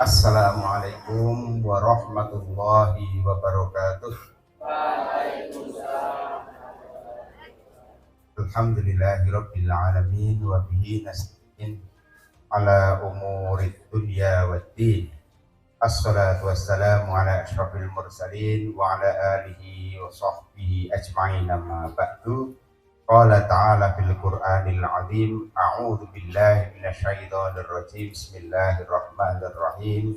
Assalamualaikum warahmatullahi wabarakatuh. Alhamdulillahirabbil alamin wa bihi nasta'in ala umurid dunya waddin. Assalatu wassalamu ala asyrafil mursalin wa ala alihi wa sahbihi ajma'in, amma ba'du. Qala ta'ala fil Qur'anil azim, a'udzu billahi minasyaitonir rajim. Bismillahirrahmanirrahim.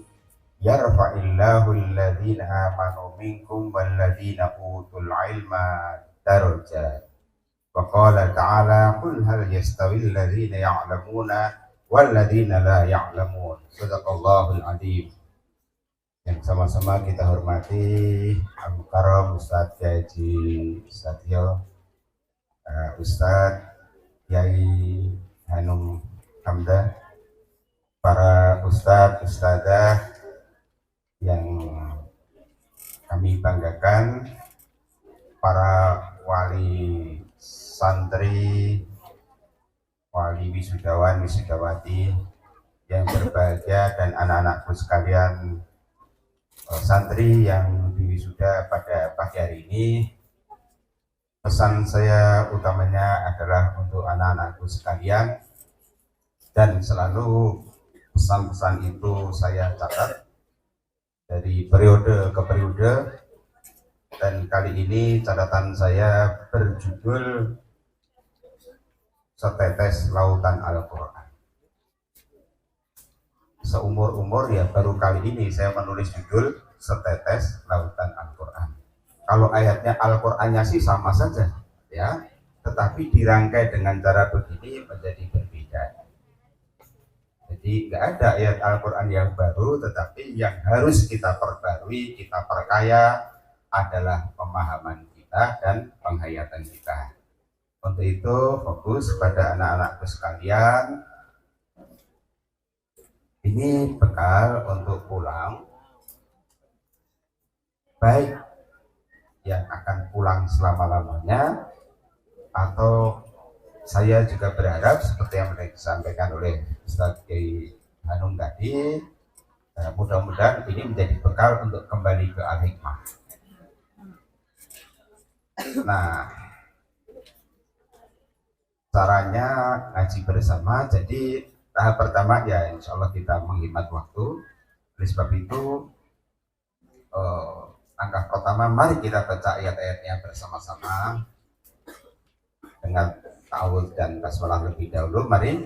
Yarfa'illahu alladhina amanu minkum walladhina utul ilma darajat. Wa qala ta'ala qul hal yastawil alladhina ya'lamuna walladhina la ya'lamun. Shadaqallahul azim. Yang sama-sama kita hormati Al-Mukarram Ustadz Haji Satyo, Ustadz Yai Hanum Hamdah, para ustadz, ustadzah yang kami banggakan, para wali santri, wali wisudawan, wisudawati yang berbahagia, dan anak-anakku sekalian, santri yang diwisuda pada pagi hari ini. Pesan saya utamanya adalah untuk anak-anakku sekalian, dan selalu pesan-pesan itu saya catat dari periode ke periode, dan kali ini catatan saya berjudul Setetes Lautan Al-Quran. Seumur-umur ya baru kali ini saya menulis judul Setetes Lautan Al-Quran. Kalau ayatnya Al-Qur'annya sih sama saja ya, tetapi dirangkai dengan cara begini menjadi berbeda. Jadi nggak ada ayat Al-Qur'an yang baru, tetapi yang harus kita perbarui, kita perkaya adalah pemahaman kita dan penghayatan kita. Untuk itu fokus pada anak-anakku sekalian. Ini bekal untuk pulang, baik yang akan pulang selama-lamanya, atau saya juga berharap seperti yang disampaikan oleh Ustaz Kiai Hanum tadi, mudah-mudahan ini menjadi bekal untuk kembali ke Al-Hikmah. Nah, caranya ngaji bersama. Jadi tahap pertama ya insya Allah kita menghemat waktu. Oleh sebab itu langkah pertama, mari kita baca ayat-ayatnya bersama-sama dengan ta'awudz dan basmalah lebih dahulu. Mari.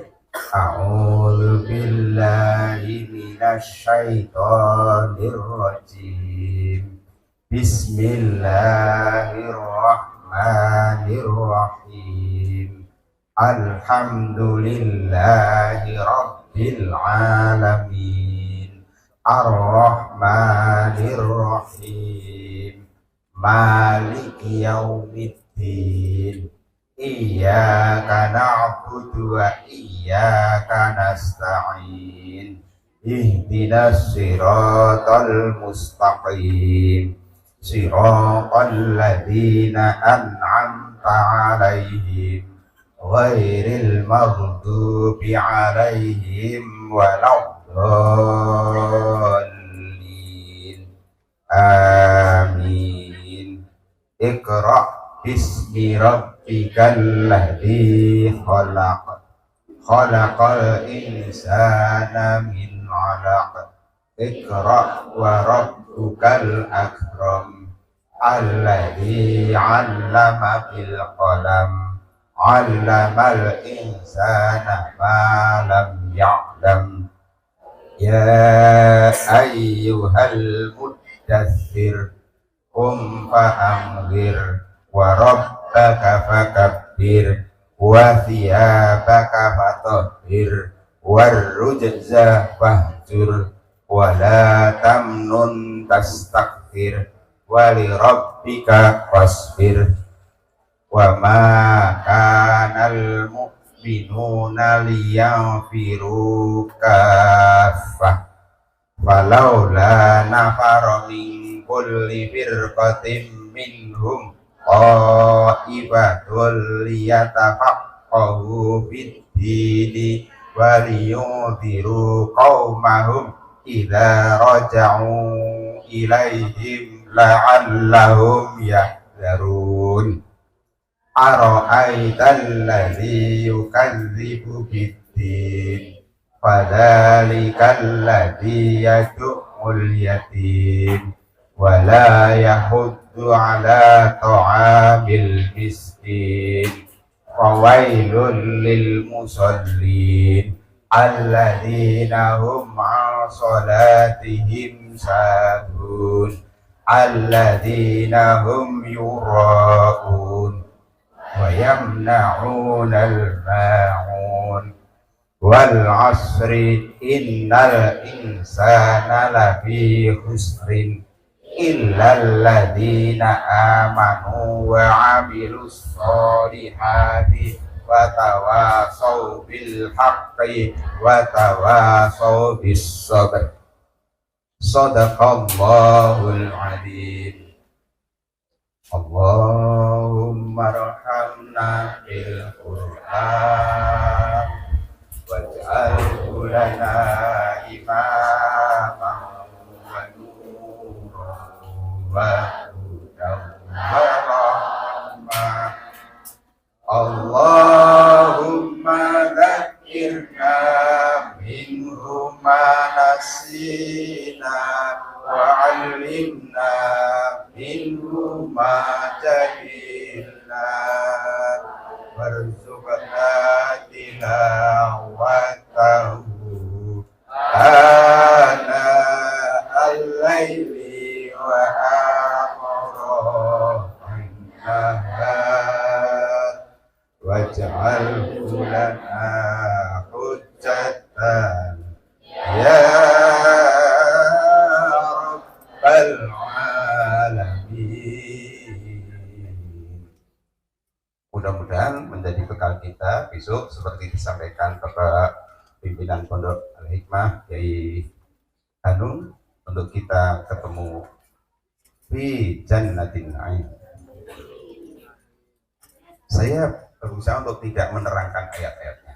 A'udzu billahi minasyaitonir rajim. Bismillahirrahmanirrahim. Alhamdulillahi rabbil alamin. Ar-Rahmanir-Rahim. Maliki yaumiddin. Iyyaka na'budu wa iyyaka nasta'in. Ihdinas siratal mustaqim. Siratal ladzina an'amta 'alaihim ghairil maghdubi 'alaihim waladdallin. Amin. Iqra bismi rabbikal ladzi khalaq. Khalaqal insana min 'alaq. Iqra wa rabbukal akram. Alladzi 'allama bil qalam. 'Allamal insana ma lam ya'lam. Ya ayyuhal muddaththir qum fa'anzir wa rabbaka fakabbir wa thiyabaka fatahhir warrujza fahjur wa la tamnun tastakthir wa li rabbika fasbir. Wa ma kanal mu'minuna liyanfiru kaffah falaula nafara min kulli firqatin minhum qa'ibatul liyatafaqahu fid dini waliyudhiru qaumahum idza raja'u ilaihim la'allahum yahdharun. Ara'aital ladzi yukadzibu biddin fadzalikal ladzi yad'ul yatim wa la yahuddu ala ta'amil miskin. Fawailul lil musallin alladzina hum 'an salatihim sahun alladzina hum yura'un wa yamna'unal ma'un wal 'asri innal insana lafi khusrin illal ladzina amanu wa 'amilus sholihati wa tawasaw bil haqqi wa tawasaw bis sabr. Shadaqallahul 'adzim. Allahumma arhamna bil Qur'an waj'alhu lana imaman wa nuran wa hudan wa rahmah. Allahumma dzakkirna minhu ma nasina wa 'allimna minhu ma jahilna warzuqna tilawatahu ana al-laili wa an-nahar waj'alhu lana hujjatan ya rabbal alamin. Mudah-mudahan menjadi bekal kita besok seperti disampaikan Bapak pimpinan Pondok Al-Hikmah Kyai Hanung, untuk kita ketemu di Jannatin Na'im. Saya berusaha untuk tidak menerangkan ayat-ayatnya.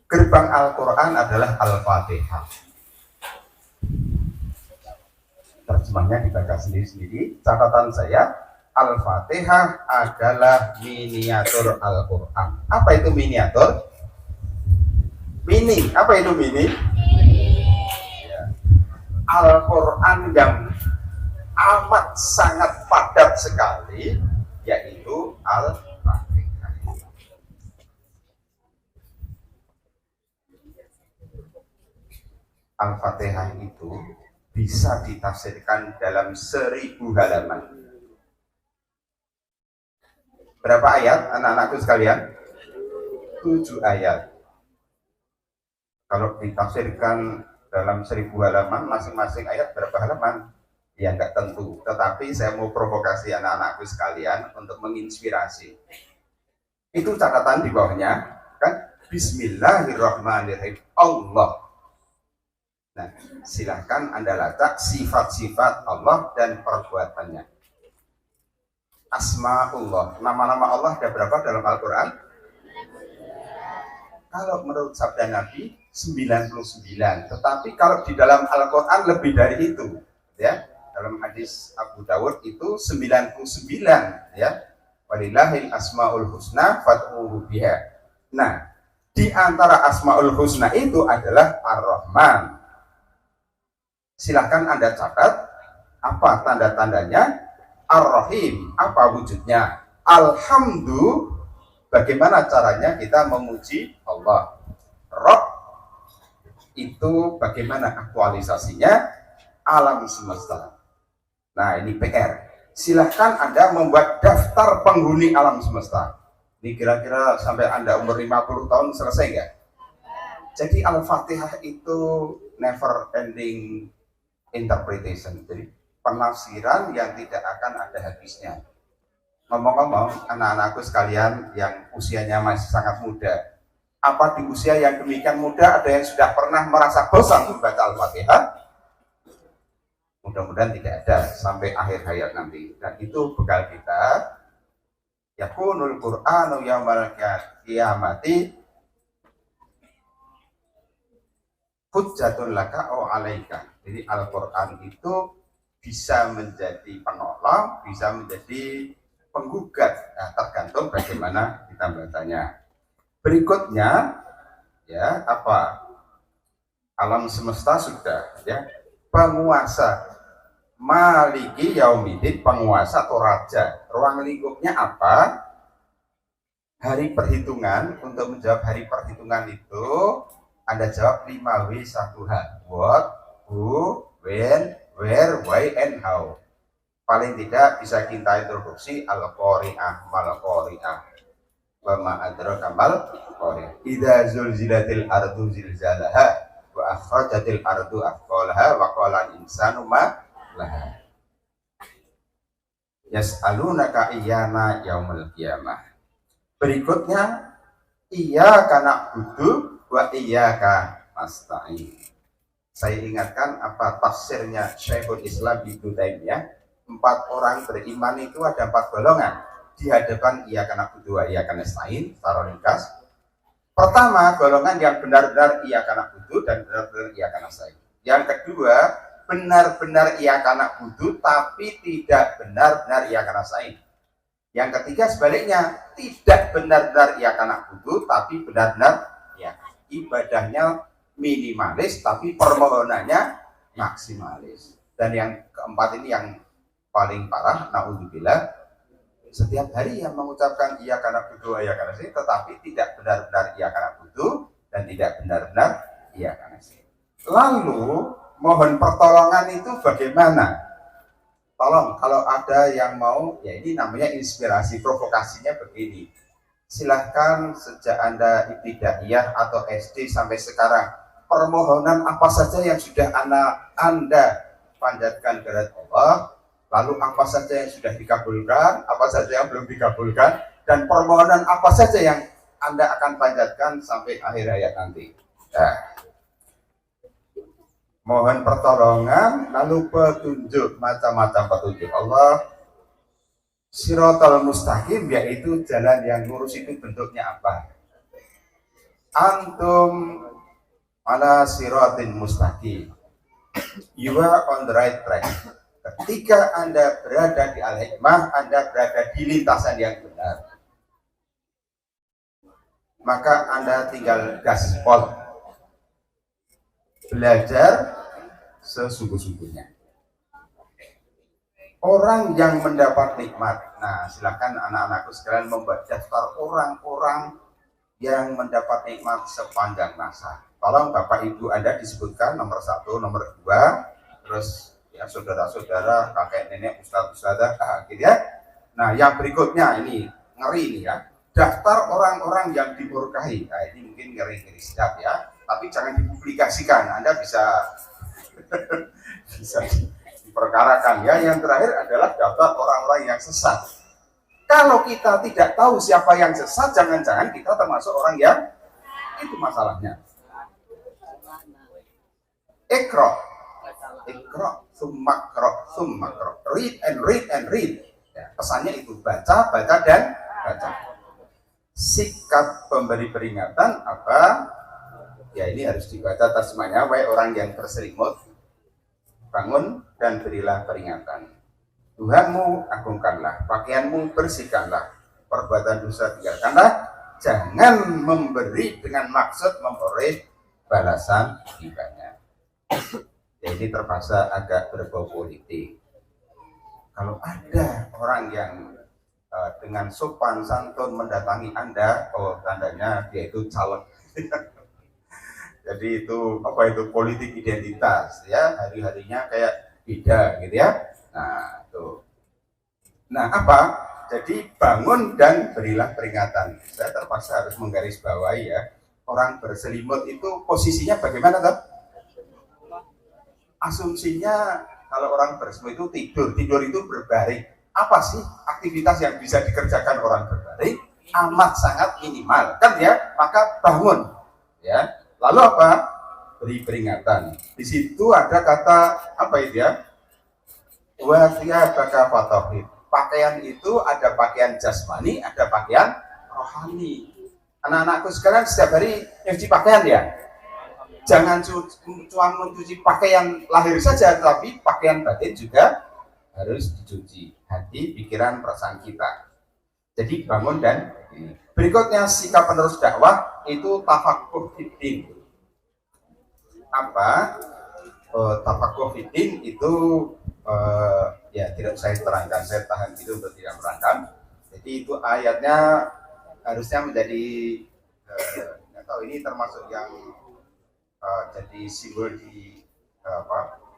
Gerbang Al-Quran adalah Al-Fatihah. Terjemahnya dibaca sendiri-sendiri. Catatan saya, Al-Fatihah adalah miniatur Al-Quran. Apa itu miniatur? Mini. Apa itu mini? Ya. Al-Quran yang amat sangat padat sekali, yaitu Al-Fatihah. Al-Fatihah itu bisa ditafsirkan dalam 1000 halaman. Berapa ayat anak-anakku sekalian? 7 ayat. Kalau ditafsirkan dalam 1000 halaman, masing-masing ayat berapa halaman? Ya nggak tentu. Tetapi saya mau provokasi anak-anakku sekalian untuk menginspirasi. Itu catatan di bawahnya, kan? Bismillahirrahmanirrahim. Allah. Nah, silahkan Anda lacak sifat-sifat Allah dan perbuatannya. Asma'ullah, nama-nama Allah ada berapa dalam Al-Quran? Kalau menurut sabda Nabi 99, tetapi kalau di dalam Al-Quran lebih dari itu, ya. Dalam hadis Abu Dawud itu 99, ya. Walillahil asma'ul husna fad'uhu biha. Nah, di antara asma'ul husna itu adalah Ar-Rahman. Silahkan Anda catat apa tanda-tandanya. Ar-Rahim, apa wujudnya? Alhamdulillah, bagaimana caranya kita memuji Allah? Rabb, itu bagaimana aktualisasinya? Alam semesta. Nah, ini PR. Silahkan Anda membuat daftar penghuni alam semesta. Ini kira-kira sampai Anda umur 50 tahun selesai nggak? Jadi Al-Fatihah itu never ending interpretation. Jadi penafsiran yang tidak akan ada habisnya. Ngomong-ngomong, anak-anakku sekalian yang usianya masih sangat muda, apa di usia yang demikian muda ada yang sudah pernah merasa bosan membaca Al-Fatihah? Mudah-mudahan tidak ada sampai akhir hayat nanti. Dan itu bekal kita. Yakunul Qur'anu yaumal qiyamati hujjatun laka au alaika. Jadi Al-Quran itu bisa menjadi penolong, bisa menjadi penggugat. Nah, tergantung bagaimana kita bacanya. Berikutnya, ya apa? Alam semesta sudah, ya. Penguasa Maliki Yaumidin, penguasa atau raja. Ruang lingkupnya apa? Hari perhitungan. Untuk menjawab hari perhitungan itu Anda jawab 5W 1H. What, who, when, where, why, and how. Paling tidak bisa kita introduksi al-qari'ah, mal-qari'ah. Wa ma adraka mal-qari'ah. Idza zulzilatil ardu zilzalaha wa akhrajatil ardu athqalaha wa qala al-insanu ma laha. Yas'alunaka iyyana yaumil qiyamah. Berikutnya iyyaka na'budu wa iyyaka nasta'in. Saya ingatkan apa tafsirnya Syekhul Islam Ibnu Taimiyah. 4 orang beriman itu ada 4 golongan. Di hadapan iyyaka na'budu wa iyyaka nasta'in, taruh ringkas. Pertama, golongan yang benar-benar iyyaka na'budu dan benar-benar iyyaka nasta'in. Yang kedua, benar-benar iyyaka na'budu tapi tidak benar-benar iyyaka nasta'in. Yang ketiga sebaliknya, tidak benar-benar iyyaka na'budu tapi benar-benar ya ibadahnya minimalis tapi permohonannya maksimalis. Dan yang keempat ini yang paling parah, naudzubillah, setiap hari yang mengucapkan iyyaka na'budu wa iyyaka nasta'in tetapi tidak benar-benar iyyaka na'budu dan tidak benar-benar iyyaka nasta'in. Lalu mohon pertolongan itu bagaimana? Tolong kalau ada yang mau, ya ini namanya inspirasi, provokasinya begini. Silahkan sejak Anda ibtidaiyah atau SD sampai sekarang, permohonan apa saja yang sudah Anda panjatkan kepada Allah, lalu apa saja yang sudah dikabulkan, apa saja yang belum dikabulkan, dan permohonan apa saja yang Anda akan panjatkan sampai akhir hayat nanti. Nah, mohon pertolongan, lalu petunjuk, macam-macam petunjuk Allah. Siratal mustaqim, yaitu jalan yang lurus itu bentuknya apa? Antum ala siratin mustaqim. You are on the right track. Ketika Anda berada di al-hikmah, Anda berada di lintasan yang benar. Maka Anda tinggal gaspol. Belajar sesungguh-sungguhnya. Orang yang mendapat nikmat. Nah, silakan anak-anakku sekalian membaca daftar orang-orang yang mendapat nikmat sepanjang masa. Tolong Bapak Ibu Anda disebutkan nomor 1, nomor 2, terus ya saudara-saudara, kakek nenek, ustaz-ustazah, gitu ya. Nah, yang berikutnya ini ngeri nih ya. Daftar orang-orang yang dimurkahi. Nah, ini mungkin ngeri-ngeri sedap ya. Tapi jangan dipublikasikan. Anda bisa diperkarakan ya. Yang terakhir adalah daftar orang-orang yang sesat. Kalau kita tidak tahu siapa yang sesat, jangan-jangan kita termasuk orang yang itu masalahnya. Ikra, summakro, read and read and read. Ya, pesannya itu baca, baca dan baca. Sikap pemberi peringatan apa? Ya ini harus dibaca terjemahnya. Wahai orang yang berselimut, bangun dan berilah peringatan. Tuhanmu agungkanlah, pakaianmu bersihkanlah, perbuatan dosa tinggalkanlah. Jangan memberi dengan maksud memperoleh balasan ibadahnya. Ya ini terpaksa agak berbau politik. Kalau ada orang yang dengan sopan santun mendatangi Anda, oh tandanya dia itu caleg. Jadi itu apa itu politik identitas ya, hari-harinya kayak beda gitu ya. Nah, tuh. Nah, apa? Jadi bangun dan berilah peringatan. Saya terpaksa harus menggarisbawahi ya. Orang berselimut itu posisinya bagaimana toh? Asumsinya kalau orang berselimut itu tidur itu berbaring. Apa sih aktivitas yang bisa dikerjakan orang berbaring? Amat sangat minimal kan ya. Maka bangun ya. Lalu apa? Beri peringatan. Di situ ada kata apa itu ya? Wa thiyabaka fatahhir. Pakaian itu ada pakaian jasmani, ada pakaian rohani. Anak-anakku sekalian setiap hari nyuci pakaian ya? Jangan cuma mencuci pakaian lahir saja, tapi pakaian batin juga harus dicuci. Hati, pikiran, perasaan kita. Jadi bangun dan berikutnya sikap penerus dakwah itu tafakuh fiddin. Apa? Tafakuh fiddin itu ya tidak saya terangkan, saya tahan itu untuk tidak merangkan. Jadi itu ayatnya harusnya menjadi nggak tahu ini termasuk yang jadi simbol di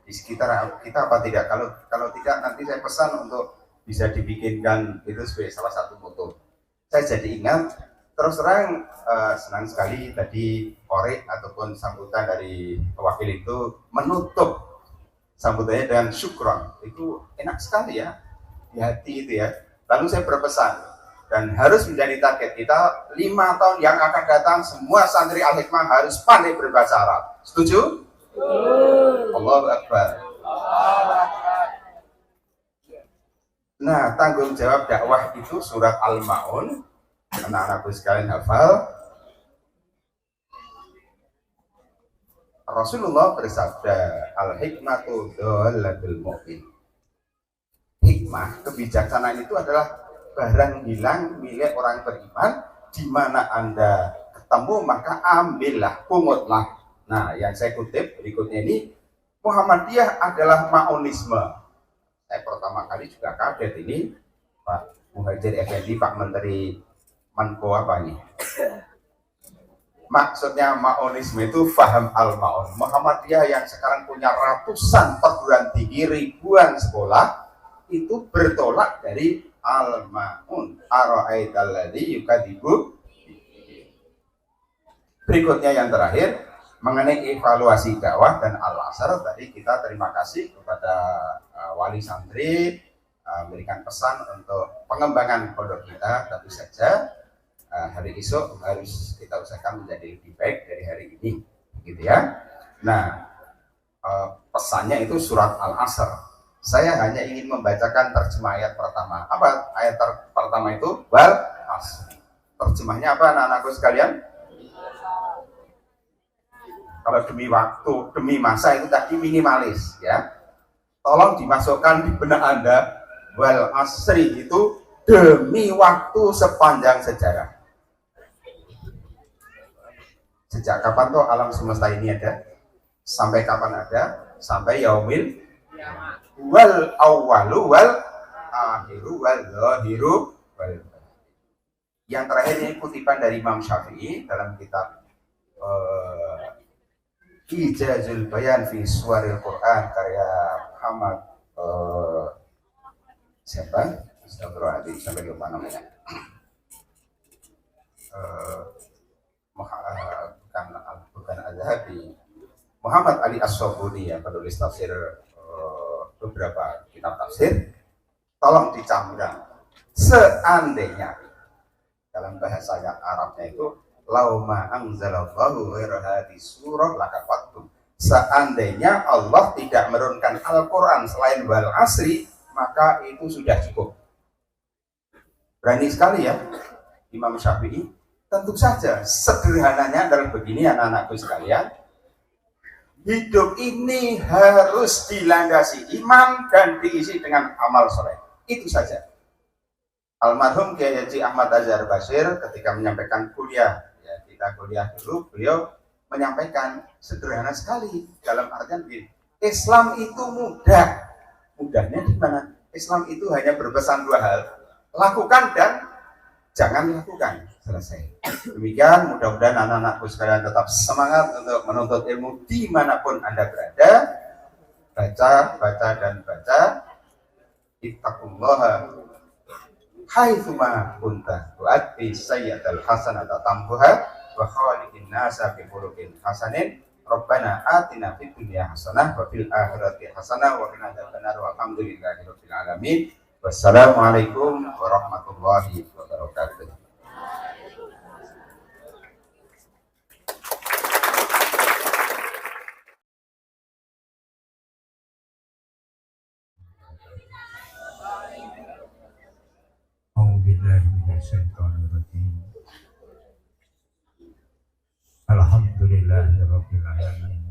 di sekitar kita apa tidak. Kalau tidak nanti saya pesan untuk bisa dibikinkan itu sebagai salah satu moto. Saya jadi ingat terus terang senang sekali tadi korek ataupun sambutan dari wakil itu menutup sambutannya dengan syukron. Itu enak sekali ya di hati itu ya. Lalu saya berpesan dan harus menjadi target kita 5 tahun yang akan datang semua santri Al-Hikmah harus pandai berbahasa Arab. Setuju? Allahu Akbar. Nah, tanggung jawab dakwah itu surat Al-Maun. Anak-anakku sekalian hafal. Rasulullah bersabda, Al-hikmatu dhalatul mu'min. Hikmah, kebijaksanaan itu adalah barang hilang milik orang beriman, di mana Anda ketemu maka ambillah, pungutlah. Nah, yang saya kutip berikutnya ini, Muhammadiyah adalah ma'unisme. Saya pertama kali juga kaget ini, Pak Muhajir Effendi, Pak Menteri Menko apa ini? Maksudnya ma'unisme itu faham al-ma'un. Muhammadiyah yang sekarang punya ratusan perguruan tinggi, ribuan sekolah, itu bertolak dari al-ma'un. Ara'aital ladzi yukadzibu. Berikutnya yang terakhir mengenai evaluasi dakwah dan al-asar, tadi kita terima kasih kepada wali santri memberikan pesan untuk pengembangan pondok kita. Tentu saja hari esok harus kita usahakan menjadi lebih baik dari hari ini, gitu ya. Nah, pesannya itu surat Al-Asr. Saya hanya ingin membacakan terjemah ayat pertama. Apa ayat pertama itu? Wal asr. Terjemahnya apa anak-anakku sekalian? Kalau demi waktu, demi masa itu tadi minimalis ya. Tolong dimasukkan di benak Anda, wal asri itu demi waktu sepanjang sejarah. Sejak kapan tuh alam semesta ini ada? Sampai kapan ada? Sampai yaumil wal awwalu wal akhiru wal zahiru wal. Yang terakhir ini kutipan dari Imam Syafi'i dalam kitab Ijazul Bayan fi Suwaril Quran karya Muhammad siapa? Astagfirullahaladzim, sampai lupa namanya. Bukan Az-Zahabi, Muhammad Ali As-Sobuni ya, penulis tafsir beberapa kitab tafsir. Tolong dicamkan, seandainya dalam bahasa Arabnya itu lauma anzalallahu ghaira hadis surah lakafatum. Seandainya Allah tidak menurunkan Al-Quran selain wal asri, maka itu sudah cukup. Berani sekali ya Imam Syafi'i. Tentu saja sederhananya adalah begini anak-anakku sekalian. Hidup ini harus dilandasi iman dan diisi dengan amal soleh. Itu saja. Almarhum Kiai Haji Ahmad Azhar Basir ketika menyampaikan kuliah, ya kita kuliah dulu, beliau menyampaikan sederhana sekali dalam artian begini, Islam itu mudah. Mudahnya di mana? Islam itu hanya berpesan 2 hal, lakukan dan jangan lakukan. Selesai. Demikian, mudah-mudahan anak-anakku sekalian tetap semangat untuk menuntut ilmu dimanapun Anda berada. Baca, dan baca. Ittaqullaha haitsuma kunta tu'addi sayyi'atal hasanata tambuha wa khaliqin nasa bi khuluqin hasanin. Rabbana atina fid dunya hasanah wa fil akhirati hasanah wa qina adzabannar walhamdulillahi rabbil alamin. Wassalamualaikum warahmatullahi wabarakatuh. Alhamdulillah. Alhamdulillahi rabbil alamin.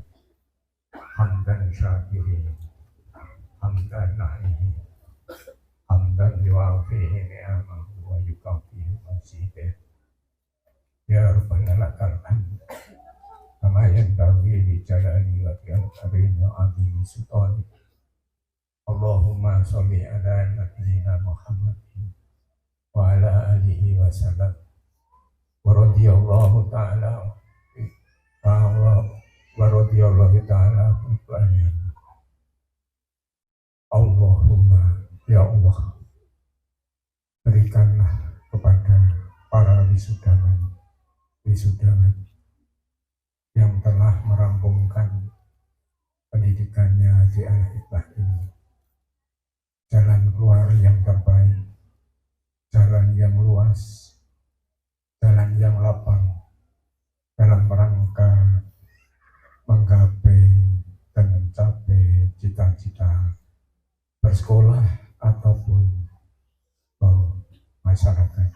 Hamdan syakirin, hamdan na'imin, hamdan yuafihi ni'amahu wa yukafihi masyidah. Ya Rabbana lakal hamd kama yanbaghi li jalali wa karim azimi sultani. Allahumma sholli ala nabiyyina Muhammadin wa ala alihi wa sallam. Wa radiyallahu ta'ala wa radiyallahu ta'ala amin. Allahumma ya Allah, berikanlah kepada para wisudawan yang telah merampungkan pendidikannya di Al-Hikmah ini jalan keluar yang terbaik, jalan yang luas, jalan yang lapang dalam rangka menggapai dan mencapai cita-cita bersekolah ataupun masyarakat.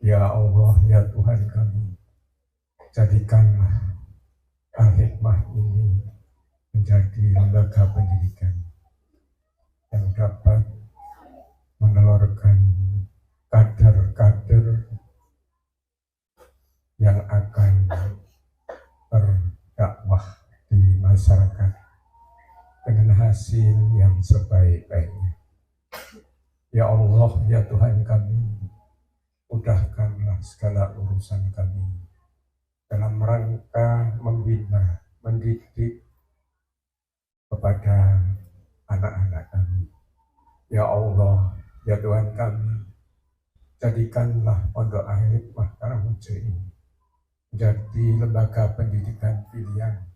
Ya Allah, ya Tuhan kami, jadikanlah Al-Hikmah ini menjadi lembaga pendidikan yang dapat menelurkan kader-kader yang akan berdakwah di masyarakat dengan hasil yang sebaik-baiknya. Ya Allah, ya Tuhan kami, mudahkanlah segala urusan kami dalam rangka membina, mendidik kepada anak-anak kami. Ya Allah, ya Tuhan kami, jadikanlah Pondok Al-Hikmah Karangrejo ini menjadi lembaga pendidikan pilihan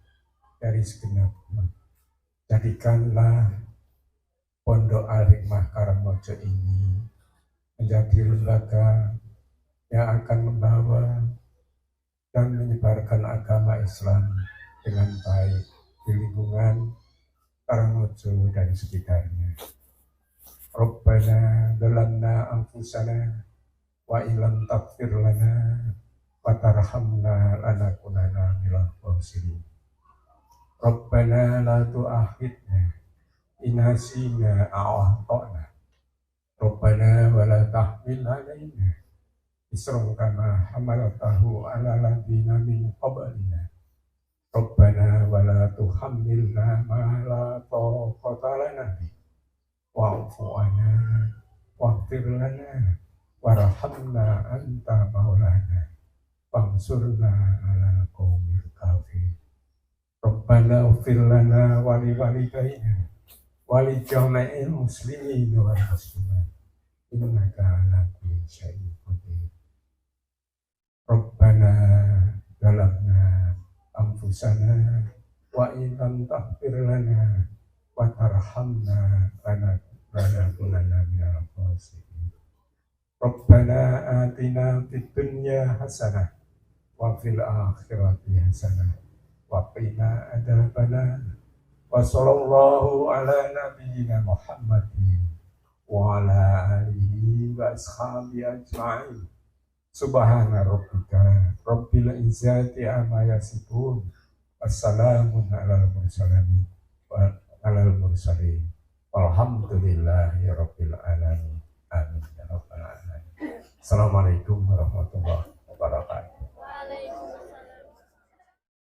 dari segenap umat. Jadikanlah Pondok Al-Hikmah Karangrejo ini menjadi lembaga yang akan membawa dan menyebarkan agama Islam dengan baik di lingkungan Karangrejo dan sekitarnya. Rabbana dalamna anfusana wa ilam taghfir lana wa tarhamna lanakunanna minal khasirin. Rabbana la tu'akhidna in nasina aw akhtana. Rabbana wa la tahmil alaina isran kama hamaltahu ala ladina min qablina. Rabbana wa la tuhammilna ma la taqata lana bihi wa'fu 'anna waghfir lana warhamna anta maulana fansurna 'alal qaumil kafirin. Rabbana ighfir lana wa li walidayna wa li jami'il muslimin wal muslimat innaka 'ala kulli syai'in qadir. Rabbana zalamna anfusana wa in lam taghfir lana wa tarhamna lanakunanna minal khasirin. Rabbana atina fid dunya hasanah wa fil akhirati hasanah wa qina adzabannar. Wa sallallahu ala nabiyyina Muhammadin wa ala alihi wa ashabihi ajma'in. Subhana rabbika rabbil izzati amma yasifun. Wassalamun alal mursalin walhamdulillahi rabbil alamin. Amin ya rabbal alamin. Assalamualaikum warahmatullahi wabarakatuh.